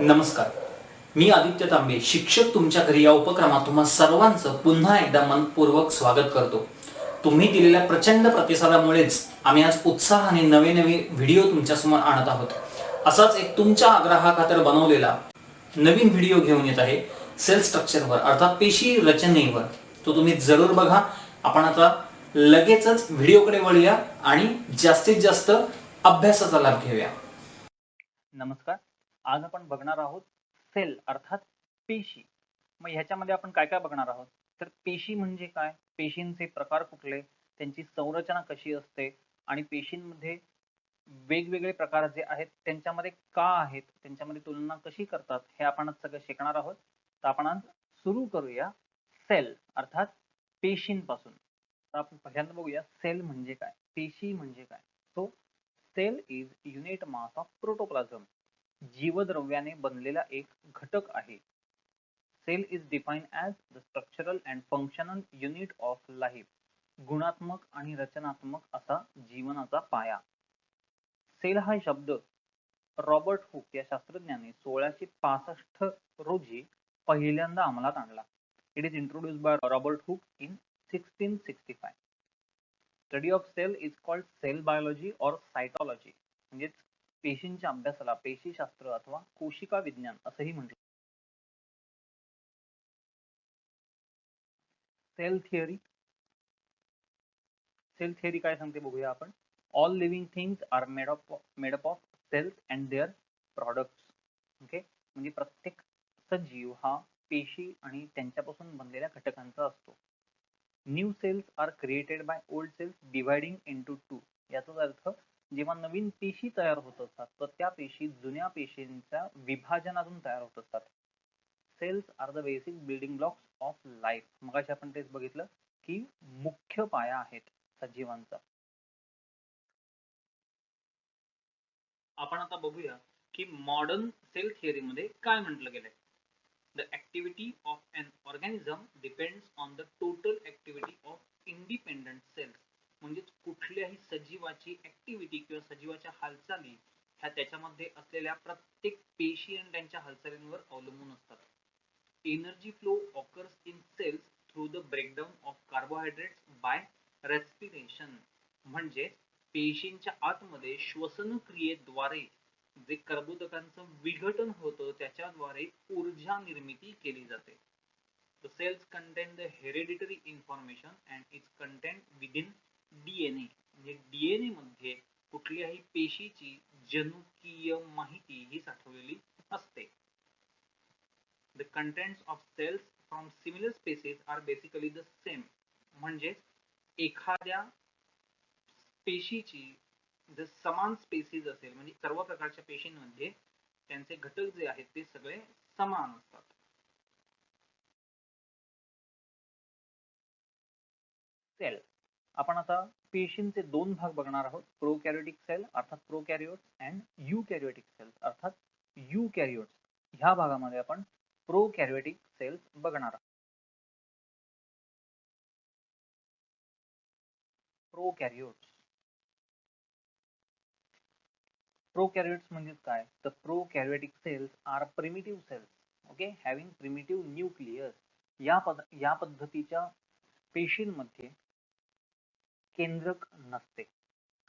नमस्कार. मी आदित्य तांबे, शिक्षक तुमच्या घरी या उपक्रमात तुम्हा सर्वांचं पुन्हा एकदा मनपूर्वक स्वागत करतो. तुम्ही दिलेल्या प्रचंड प्रतिसादामुळेच आम्ही आज उत्साहाने नवे नवे व्हिडिओ तुमच्यासमोर आणत आहोत. असाच एक तुमच्या आग्रहाखातर बनवलेला नवीन व्हिडिओ घेऊन येत आहे सेल स्ट्रक्चरवर, अर्थात पेशी रचनेवर. तो तुम्ही जरूर बघा. आपण आता लगेचच व्हिडिओकडे वळूया आणि जास्तीत जास्त अभ्यासाचा लाभ घेऊया. नमस्कार. आज आपण बघणार आहोत सेल अर्थात पेशी. मग ह्याच्यामध्ये आपण काय काय बघणार आहोत, तर पेशी म्हणजे काय, पेशींचे प्रकार कुठले, त्यांची संरचना कशी असते आणि पेशींमध्ये वेगवेगळे प्रकार जे आहेत त्यांच्यामध्ये का आहेत, त्यांच्यामध्ये तुलना कशी करतात, हे आपण आज सगळं शिकणार आहोत. तर आपण आज सुरू करूया सेल अर्थात पेशींपासून. तर आपण पहिल्यांदा बघूया सेल म्हणजे काय, पेशी म्हणजे काय. So cell is unit mass of protoplasm. जीवद्रव्याने बनलेला एक घटक आहे. Cell is defined as the structural and functional unit of life. गुणात्मक आणि रचनात्मक असा जीवनाचा पाया. सेल हा शब्द रॉबर्ट हुक या शास्त्रज्ञाने 1665 रोजी पहिल्यांदा अंमलात आणला. It is introduced by Robert Hooke in 1665. Study of cell is called cell biology or cytology. म्हणजेच पेशींच्या अभ्यासाला पेशीशास्त्र अथवा कोशिका विज्ञान असंही म्हटलं. Sale theory. सेल थिअरी काय सांगते बघूया आपण. All living things are made up of cells and their products. Okay, म्हणजे प्रत्येक सजीव हा पेशी आणि त्यांच्यापासून बनलेल्या घटकांचा असतो. New cells are created by old cells dividing into two. याचाच अर्थ जेव्हा नवीन पेशी तयार होत असतात तर त्या पेशी जुन्या पेशींच्या विभाजनातून तयार होत असतात. Cells are the basic building blocks of life. मगाशी आपण तेच बघितलं की मुख्य पाया आहेत सजीवांचा. आपण आता बघूया की मॉडर्न सेल थिअरीमध्ये काय म्हटलं गेलंय. The activity of an organism depends on the total activity of independent cells. म्हणजे कुठल्याही सजीवाची ऍक्टिव्हिटी किंवा सजीवाच्या हालचाली ह्या त्याच्यामध्ये असलेल्या प्रत्येक पेशी आणि त्यांच्या हालचालींवर अवलंबून असतात. Energy flow occurs in cells through the breakdown of carbohydrates by respiration. म्हणजे पेशींच्या आतमध्ये श्वसन क्रियेद्वारे जे कर्बोदकांचं विघटन होतं त्याच्याद्वारे ऊर्जा निर्मिती केली जाते. The cells contain the hereditary information and its content within DNA. म्हणजे डीएनए मध्ये कुठल्याही पेशीची जनुकीय माहिती ही साठवलेली असते. The contents of cells from similar species are basically the same. म्हणजे एखाद्या पेशीची जर समान स्पेसीज असेल म्हणजे सर्व प्रकारच्या पेशींमध्ये त्यांचे घटक जे आहेत ते सगळे समान असतात. सेल. आपण आता पेशींचे दोन भाग बघणार आहोत. प्रोकॅरियोटिक सेल अर्थात प्रोकॅरियोट्स अँड युकॅरियोटिक सेल्स अर्थात युकॅरियोट्स. ह्या भागामध्ये आपण प्रोकॅरियोटिक सेल्स बघणार आहोत. प्रोकॅरियोट्स. प्रोकॅरियोट्स म्हणजे काय, तर prokaryotic cells are primitive cells. Okay, having primitive nucleus. या पद्धतीच्या पेशींमध्ये केंद्रक नसते.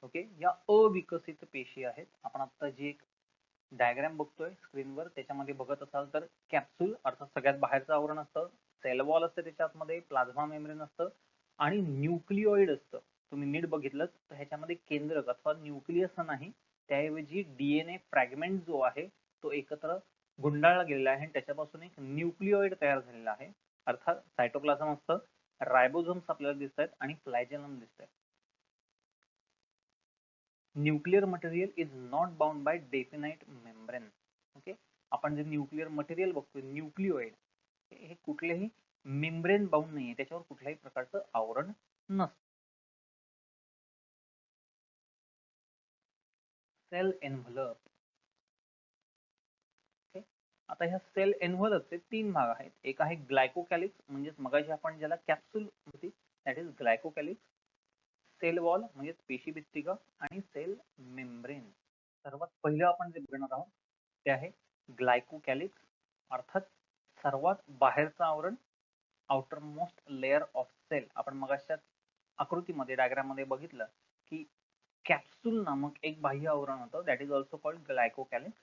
ओके, या अविकसित पेशी आहेत. आपण आता जी एक डायग्राम बघतोय स्क्रीनवर त्याच्यामध्ये बघत असाल तर कॅप्सूल अर्थात सगळ्यात बाहेरचं आवरण असतं, सेल वॉल असते, त्याच्यामध्ये प्लाझ्मा मेम्ब्रेन असतं आणि न्यूक्लिओइड असतं. तुम्ही नीट बघितलं तर ह्याच्यामध्ये केंद्रक अथवा न्यूक्लियस नाही, त्याऐवजी डीएनए फ्रॅगमेंट जो आहे तो एकत्र गुंडाळला गेलेला आहे आणि त्याच्यापासून एक न्यूक्लिओइड तयार झालेला आहे. अर्थात सायटोप्लाझम असतं, रायबोझोम्स आपल्याला दिसत आहेत आणि फ्लॅजेलम दिसत आहेत. Nuclear material is not bound by definite membrane. Okay, आपण जे न्यूक्लियर मटेरियल बघतोय न्यूक्लिओइड हे कुठलेही मेम्ब्रेन बाउंड नाहीये, त्याच्यावर कुठल्याही प्रकारचं आवरण नसतं. Cell envelope. आता ह्या सेल एन्व्हलपचे तीन भाग आहेत. एक आहे ग्लायकोकॅलिक्स, म्हणजेच मगाशी आपण ज्याला कॅप्सूल होती दॅट इज ग्लायकोकॅलिक्स. सेल वॉल म्हणजे पेशीभित्तिका आणि सेल मेम्ब्रेन. सर्वात पहिलं आपण जे बघणार आहोत ते आहे ग्लायकोकॅलिक्स अर्थात सर्वात बाहेरचं आवरण, outermost layer of cell. आपण मगाच्या आकृतीमध्ये डायग्राम मध्ये बघितलं की कॅप्सूल नामक एक बाह्य आवरण होतं, that is also called glycocalyx.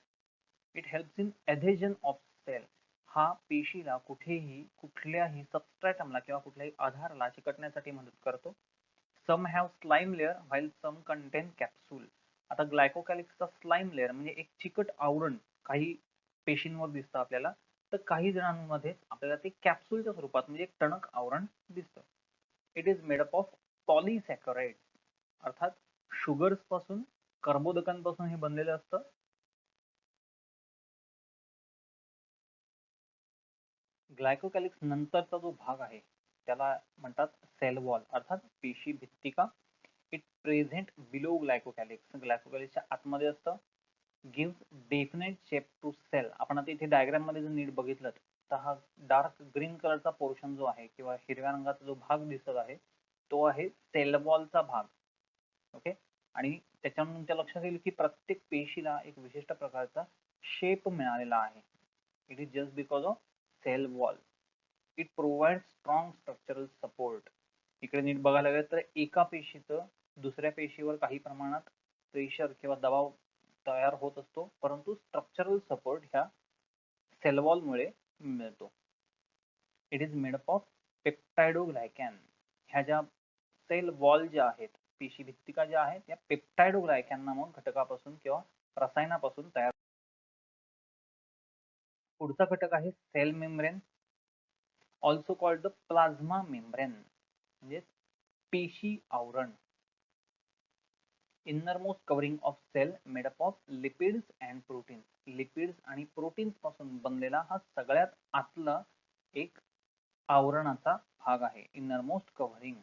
It helps in adhesion of cell. हा पेशीला कुठल्याही सबस्ट्रॅटमला किंवा कुठल्याही आधाराला चिकटण्यासाठी मदत करतो. Some have slime layer while some contain capsule. आता ग्लायकोकॅलिक्सचा स्लाइम लेअर म्हणजे एक चिकट आवरण काही पेशींवर दिसतं आपल्याला, तर काही जणांमध्ये आपल्याला ते कॅप्सूलच्या स्वरूपात म्हणजे एक टणक आवरण दिसतं. It is made up of polysaccharide अर्थात शुगर्स पासून, कर्बोदकांपासून हे बनलेलं असतं. ग्लायकोकॅलिक्स नंतरचा जो भाग आहे त्याला म्हणतात सेल वॉल अर्थात पेशी भित्तिका. It present below glycocalyx. ग्लायकोकॅलिक्सच्या आतमध्ये असतं. Gives definite shape to cell. आपण आता इथे डायग्राम मध्ये जर नीट बघितलं तर हा डार्क ग्रीन कलरचा पोर्शन जो आहे किंवा हिरव्या रंगाचा जो भाग दिसत आहे तो आहे सेल वॉलचा भाग. ओके. आणि त्याच्यावरून तुमच्या लक्षात येईल की प्रत्येक पेशीला एक विशिष्ट प्रकारचा शेप मिळालेला आहे. It is just because of cell wall. It provide strong structural support. इकडे नीट बघायला गेलं तर एका पेशीचं दुसऱ्या पेशीवर काही प्रमाणात प्रेशर किंवा दबाव तयार होत असतो, परंतु स्ट्रक्चरल सपोर्ट ह्या सेल वॉल मुळे मिळतो. It is made up of peptidoglycan. ह्या ज्या सेल वॉल ज्या आहेत, पेशी भित्तिका ज्या आहेत, त्या पेप्टाइडोग्लायकॅन नामक घटकापासून किंवा रसायनापासून तयार. पुढचा घटक आहे cell membrane, also called the plasma membrane म्हणजे पेशी आवरण. Innermost covering of cell made up of lipids and proteins. Lipids आणि प्रोटीन्स पासून बनलेला हा सगळ्यात आतला एक आवरणाचा भाग आहे. Innermost covering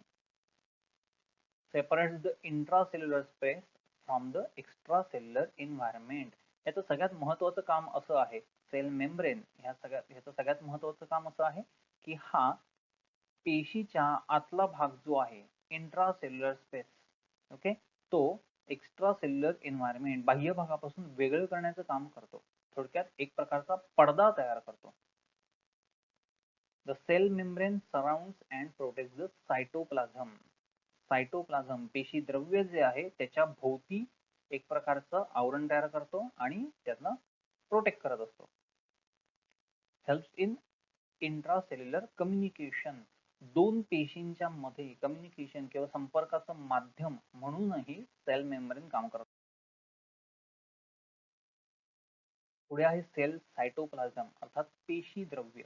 separates the intracellular space from the extracellular environment. याचं सगळ्यात महत्त्वाचं काम असं आहे, सेल मेम्ब्रेन ह्याचं सगळ्यात महत्त्वाचं काम असं आहे की हा पेशीच्या आतला भाग जो आहे इंट्रासेल्युलर स्पेस, ओके, तो एक्स्ट्रा सेल्युलर एन्व्हायरमेंट बाह्य भागापासून वेगळं करण्याचं काम करतो. थोडक्यात एक प्रकारचा पडदा तयार करतो. The cell membrane surrounds and protects the cytoplasm. Cytoplasm पेशी द्रव्य जे आहे त्याच्या भोवती एक प्रकारचं आवरण तयार करतो आणि त्यांना प्रोटेक्ट करत असतो. Helps in intracellular communication. दोन पेशींच्या मध्ये कम्युनिकेशन किंवा संपर्काचं माध्यम म्हणूनही सेल मेम्ब्रेन काम करतो. पुढे आहे सेल सायटोप्लाझम अर्थात पेशी द्रव्य.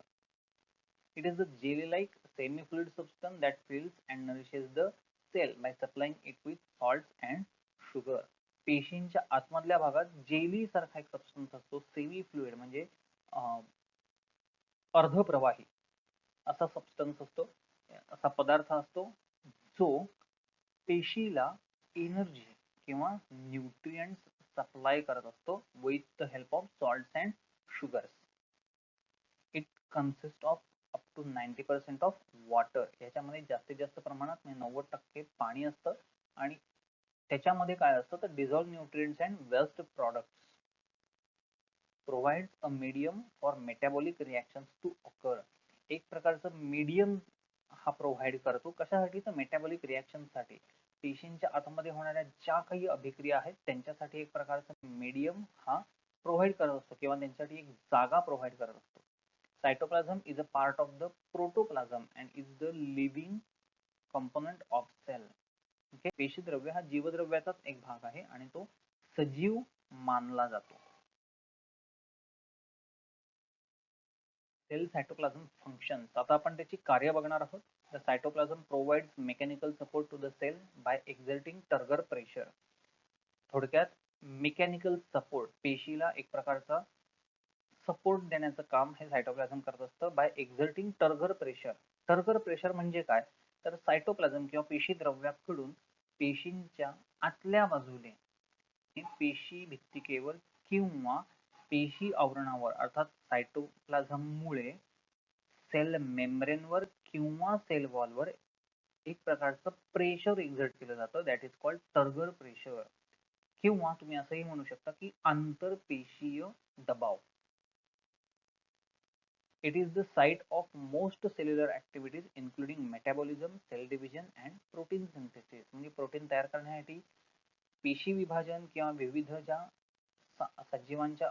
It is a jelly like semi fluid substance that fills and nourishes the cell by supplying it with salts and sugar. पेशींच्या आतमधल्या भागात जेली सारखा एक सबस्टन्स असतो, सेमी फ्लुइड म्हणजे अर्धप्रवाही असा सबस्टन्स असतो, असा पदार्थ असतो जो पेशीला एनर्जी किंवा न्यूट्रिएंट्स सप्लाय करत असतो with the help of salts and sugars. It consist of up to 90% of water. याच्यामध्ये जास्तीत जास्त प्रमाणात 90% पाणी असतं आणि त्याच्यामध्ये काय असतं तर dissolve nutrients and waste products. Provides a medium for metabolic reactions to occur. एक प्रकारचं मीडियम हा प्रोव्हाइड करतो. कशासाठी तर मेटाबॉलिक रिॲक्शन साठी. पेशींच्या आतमध्ये होणाऱ्या ज्या काही अभिक्रिया आहेत त्यांच्यासाठी एक प्रकारचा मीडियम हा प्रोव्हाइड करत असतो किंवा त्यांच्यासाठी एक जागा प्रोव्हाइड करत असतो. Cytoplasm is a part of the protoplasm and is the living component of cell. Okay. पेशीद्रव्य हा जीवद्रव्याचाच एक भाग आहे आणि तो सजीव मानला जातो. Cell cytoplasm function. आता आपण त्याची कार्य बघणार आहोत. The cytoplasm provides mechanical support to the cell by exerting turgor pressure. थोडक्यात मेकॅनिकल सपोर्ट, पेशीला एक प्रकारचा सपोर्ट देण्याचं काम हे सायटोप्लाझम करत असतं by exerting turgor pressure. Turgor pressure म्हणजे काय तर सायटोप्लाझम किंवा पेशी द्रव्याकडून पेशींच्या आतल्या बाजूने पेशी भित्तिकेवर किंवा पेशी आवरणावर अर्थात सायटोप्लाझम मुळे सेल मेम्ब्रेनवर किंवा सेल वॉलवर एक प्रकारचं प्रेशर एक्झर्ट केलं जातं, that is called turgor pressure. किंवा तुम्ही असंही म्हणू शकता की आंतरपेशीय दबाव. It is the site of most cellular activities including metabolism, cell division and protein synthesis. म्हणजे प्रोटीन तयार करण्यासाठी पेशी विभाजन किंवा विविध ज्या सजीवांच्या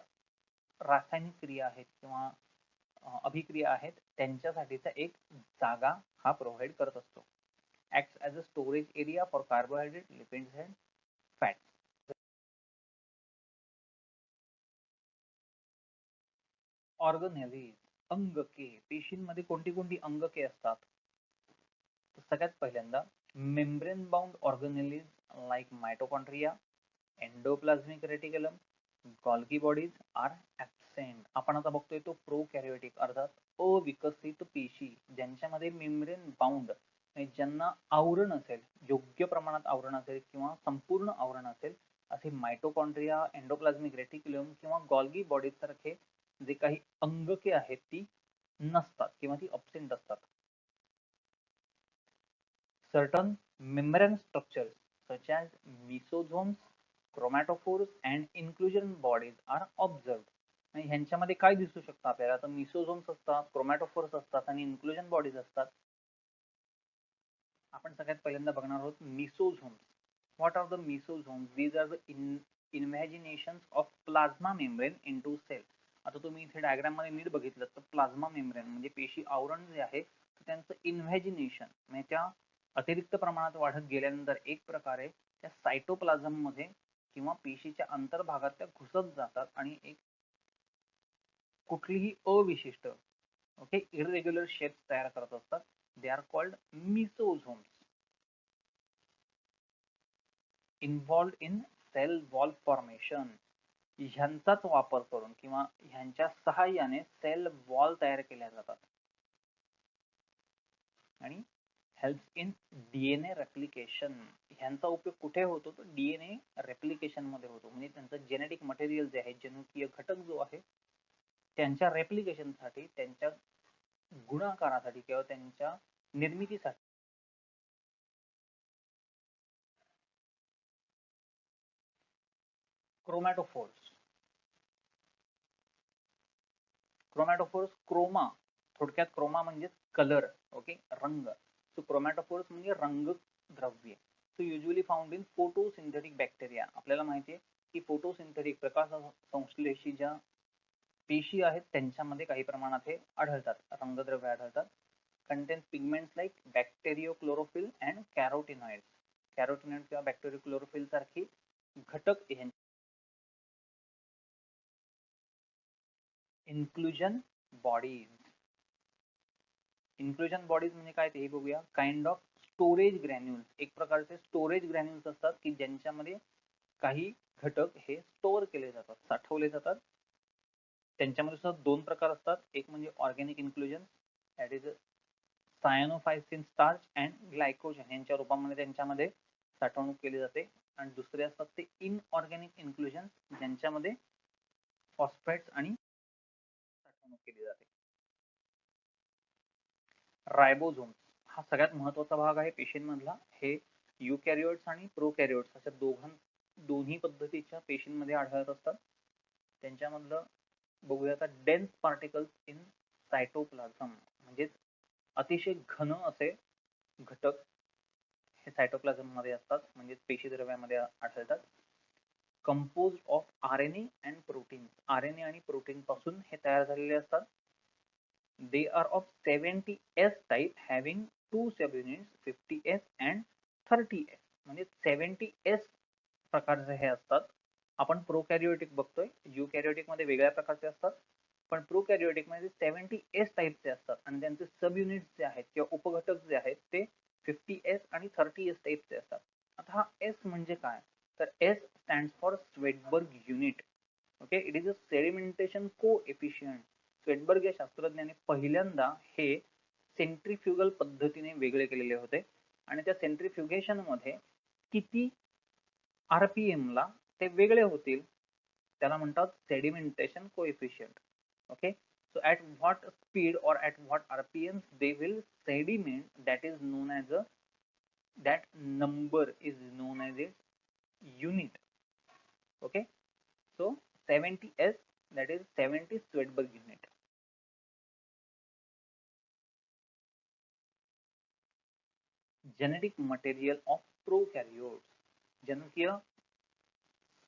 रासायनिक क्रिया आहेत किंवा अभिक्रिया आहेत त्यांच्यासाठीचा एक जागा हा प्रोव्हाइड करत असतो. Acts as a storage area for carbohydrate, lipids and fats. ऑर्गनेलिज, अंगके. पेशींमध्ये कोणती कोणती अंगके असतात? तर सगळ्यात पहिल्यांदा membrane bound organelles like mitochondria, endoplasmic reticulum, Golgi bodies are absent. आपण आता बघतोय तो प्रोकॅरियोटिक अर्थात अविकसित पेशी ज्यांच्यामध्ये मेम्ब्रेन बाउंड ज्यांना आवरण असेल, योग्य प्रमाणात आवरण असेल किंवा संपूर्ण आवरण असेल असे मायटोकॉन्ड्रिया, एंडोप्लाझ्मिक रेटिक्युलम किंवा गॉल्गी बॉडीज सारखे जे काही अंगके आहेत ती नसतात किंवा ती अब्सेंट असतात. Certain membrane structures such as mesosomes, chromatophores and inclusion bodies are observed. आणि ह्यांच्यामध्ये काय दिसू शकतं आपल्याला? तर मिसोझोम्स असतात, क्रोमॅटोफोर्स असतात आणि इन्क्लुजन बॉडीज असतात. आपण सगळ्यात पहिल्यांदा बघणार आहोत mesosomes. What are the mesosomes? These are the invaginations of plasma membrane into cell. आता तुम्ही इथे डायग्राम मध्ये नीट बघितलं तर प्लाझ्मा मेम्ब्रेन म्हणजे पेशी आवरण जे आहे त्यांचं इन्व्हॅजिनेशन म्हणजे त्या अतिरिक्त प्रमाणात वाढत गेल्यानंतर एक प्रकारे त्या सायटोप्लाझम मध्ये किंवा पेशीच्या अंतर्भागात त्या घुसत जातात आणि एक कुठलीही अविशिष्ट ओके इरेग्युलर शेप्स तयार करत असतात. They are called mesosomes. Involved in cell wall formation. ह्यांचाच वापर करून किंवा ह्यांच्या सहाय्याने सेल वॉल तयार केल्या जातात आणि हेल्प्स इन डीएनए रेप्लिकेशन. ह्यांचा उपयोग कुठे होतो? तर डीएनए रेप्लिकेशन मध्ये होतो. म्हणजे त्यांचं जेनेटिक मटेरियल जे आहे, जनुकीय घटक जो आहे त्यांच्या रेप्लिकेशन साठी, त्यांच्या गुणाकारासाठी किंवा त्यांच्या निर्मितीसाठी. क्रोमॅटोफोर्स. क्रोमॅटोफोर्स क्रोमा, थोडक्यात क्रोमा म्हणजे कलर, ओके रंग. सो क्रोमॅटोफोर्स म्हणजे रंग द्रव्य. So usually found in photosynthetic bacteria. आपल्याला माहिती आहे की फोटोसिंथेटिक प्रकाश संश्लेषी ज्या पेशी आहेत त्यांच्यामध्ये काही प्रमाणात हे आढळतात, रंगद्रव्य आढळतात. Contains pigments like bacteriochlorophyll and carotenoids. Carotenoid किंवा बॅक्टेरियो क्लोरोफिल सारखी घटक. Inclusion bodies. इन्क्लुजन बॉडीज म्हणजे काय ते बघूया. Kind of storage granules. एक प्रकारचे स्टोरेज ग्रॅन्युल्स असतात की ज्यांच्यामध्ये काही घटक हे स्टोअर केले जातात, साठवले जातात. त्यांच्यामध्ये सुद्धा दोन प्रकार असतात. एक म्हणजे organic inclusion, that is cyanophycin starch and glycogen यांच्या रूपामध्ये त्यांच्यामध्ये साठवणूक केली जाते. आणि दुसरे असतात ते इनऑर्गॅनिक इन्क्लुजन ज्यांच्यामध्ये फॉस्फेट्स आणि साठवणूक केली जाते. रायबोझोम हा सगळ्यात महत्वाचा भाग आहे पेशींमधला. हे युकॅरियोट्स आणि प्रोकॅरियोट्स अशा दोन्ही पद्धतीच्या पेशींमध्ये आढळत असतात. त्यांच्यामधलं बघूया आता डेन्स पार्टिकल्स इन सायटोप्लाझम म्हणजे अतिशय घन असे घटक हे सायटोप्लाझम मध्ये असतात, म्हणजे पेशी द्रव्यामध्ये आढळतात. Compose of RNA and protein. RNA आणि प्रोटीन पासून हे तयार झालेले असतात. They are of 70S type having two subunits 50S and 30S. म्हणजे 70S प्रकारचे हे असतात. आपण प्रोकॅरियोटिक बघतोय, युकॅरियोटिक मध्ये वेगळ्या प्रकारचे असतात, पण प्रोकॅरियोटिक मध्ये 70S टाईपचे असतात आणि त्यांचे सब युनिट्स जे आहेत किंवा उपघटक जे आहेत ते 50S आणि 30S टाईपचे असतात. आता हा S म्हणजे काय? तर S stands for Svedberg unit. Okay, it is a sedimentation coefficient. Svedberg या शास्त्रज्ञाने पहिल्यांदा हे सेंट्रीफ्युगल पद्धतीने वेगळे केलेले होते आणि त्या सेंट्रीफ्युगेशन मध्ये किती आरपीएम ला ते वेगळे होतील त्याला म्हणतात sedimentation coefficient. Okay, so at what speed or at what rpm they will sediment, that is known as a, that number is known as a unit. Okay, so 70S, that is 70 Swedberg unit. Genetic material of prokaryotes. जनुकीय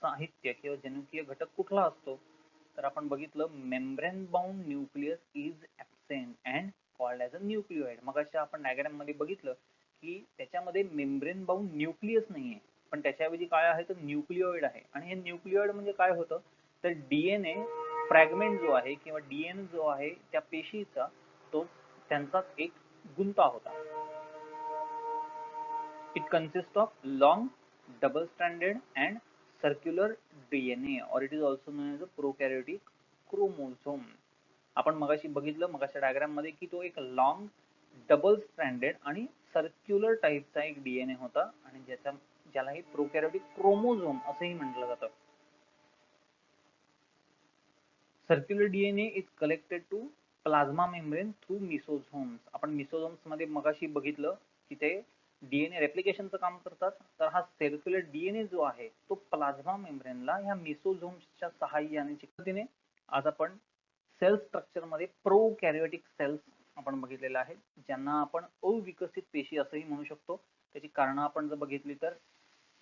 साहित्य किंवा जनुकीय घटक कुठला असतो? तर आपण बघितलं membrane bound nucleus is absent and called as a न्यूक्लिओइड. मग अशा आपण डायग्राम मध्ये बघितलं की त्याच्यामध्ये मेम्ब्रेन बाउंड न्यूक्लियस नाहीये, पण त्याच्याऐवजी काय आहे तर न्यूक्लिओइड आहे. आणि हे न्यूक्लिओइड म्हणजे काय होतं तर डीएनए फ्रॅगमेंट जो आहे किंवा डीएनए जो आहे त्या पेशीचा तो त्यांचाच एक गुंता होता. It consist of long double stranded and circular DNA और it is also known as a prokaryotic chromosome. आपण मगाशी बघितलं मगाच्या डायग्राम मध्ये की तो एक लॉंग डबल स्ट्रँडेड आणि सर्क्युलर टाईपचा एक डीएनए होता आणि ज्याला हे प्रोकॅरियोटिक क्रोमोझोम असंही म्हटलं जातं. Circular DNA is collected to plasma membrane through mesosomes. आपण मिसोझोम्स मध्ये मगाशी बघितलं की ते डीएनए रेप्लिकेशनचं काम करतात. तर हा सर्क्युलर डीएनए जो आहे तो प्लाझ्मा मेम्ब्रेनला ह्या मिसोझोम्सच्या सहाय्याने पद्धतीने आज आपण सेल स्ट्रक्चर मध्ये प्रोकॅरियोटिक सेल्स आपण बघितलेले आहेत, ज्यांना आपण अविकसित पेशी असंही म्हणू शकतो. त्याची कारणं आपण जर बघितली तर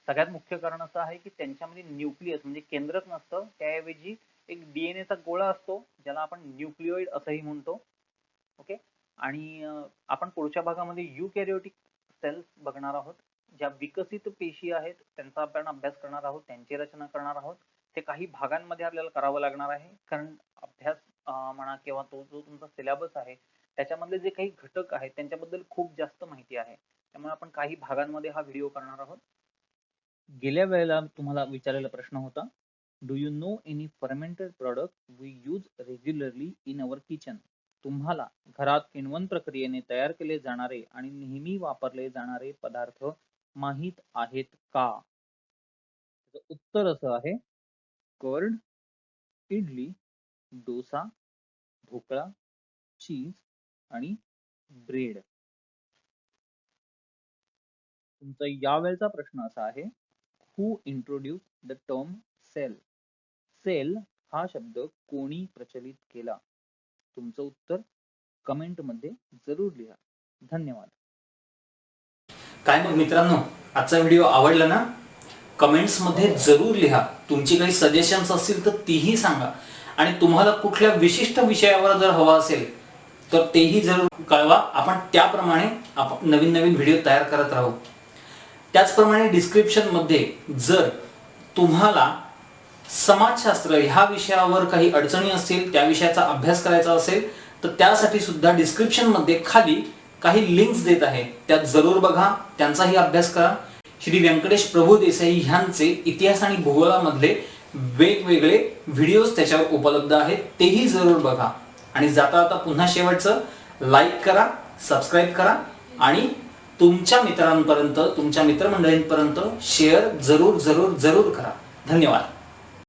सगळ्यात मुख्य कारण असं आहे की त्यांच्यामध्ये न्यूक्लियस म्हणजे केंद्रक नसतं, त्याऐवजी एक डीएनएचा गोळा असतो ज्याला आपण न्यूक्लिओइड असंही म्हणतो. ओके. आणि आपण पुढच्या भागामध्ये युकॅरियोटिक सेल्स बघणार आहोत, ज्या विकसित पेशी आहेत त्यांचा आपण अभ्यास करणार आहोत, त्यांची रचना करणार आहोत. ते काही भागांमध्ये आपल्याला करावं लागणार आहे, कारण अभ्यास म्हणा किंवा तो जो तुमचा सिलेबस आहे त्याच्यामधले जे काही घटक आहेत त्यांच्याबद्दल खूप जास्त माहिती आहे. त्यामुळे आपण काही भागांमध्ये हा व्हिडिओ करणार आहोत. गेल्या वेळेला तुम्हाला विचारलेला प्रश्न होता, do you know any fermented product we use regularly in our kitchen? तुम्हाला घरात किण्वन प्रक्रियेने तयार केले जाणारे आणि नेहमी वापरले जाणारे पदार्थ माहित आहेत का? त्याचं उत्तर असं आहे, कर्ड, इडली, डोसा, ढोकळा, चीज आणि ब्रेड. तुमचा यावेळचा प्रश्न असा आहे, who introduce the term cell? Cell हा शब्द कोणी प्रचलित केला? तुमचं उत्तर कमेंट मध्ये जरूर लिहा. धन्यवाद. काय मग मित्रांनो, आजचा व्हिडिओ आवडला ना? कमेंट्स मध्ये जरूर लिहा. तुमची काही सजेशन्स असतील तर तीही सांगा. आणि तुम्हाला कुठल्या विशिष्ट विषयावर जर हवा असेल तर तेही जरूर कळवा. आपण त्याप्रमाणे आपण नवीन नवीन व्हिडिओ तयार करत राहू. त्याचप्रमाणे डिस्क्रिप्शन मध्ये जर तुम्हाला समाजशास्त्र ह्या विषयावर काही अडचणी असतील, त्या विषयाचा अभ्यास करायचा असेल तर त्यासाठी सुद्धा डिस्क्रिप्शन मध्ये खाली काही लिंक्स देत आहे, त्यात जरूर बघा, त्यांचाही अभ्यास करा. श्री व्यंकटेश प्रभू देसाई ह्यांचे इतिहास आणि भूगोलामधले वेगवेगळे व्हिडिओज त्याच्यावर उपलब्ध आहेत, तेही जरूर बघा. आणि जाता जाता पुन्हा शेवटचं, लाईक करा, सबस्क्राईब करा आणि तुमच्या मित्रांपर्यंत, तुमच्या मित्रमंडळींपर्यंत शेअर जरूर जरूर जरूर करा. धन्यवाद.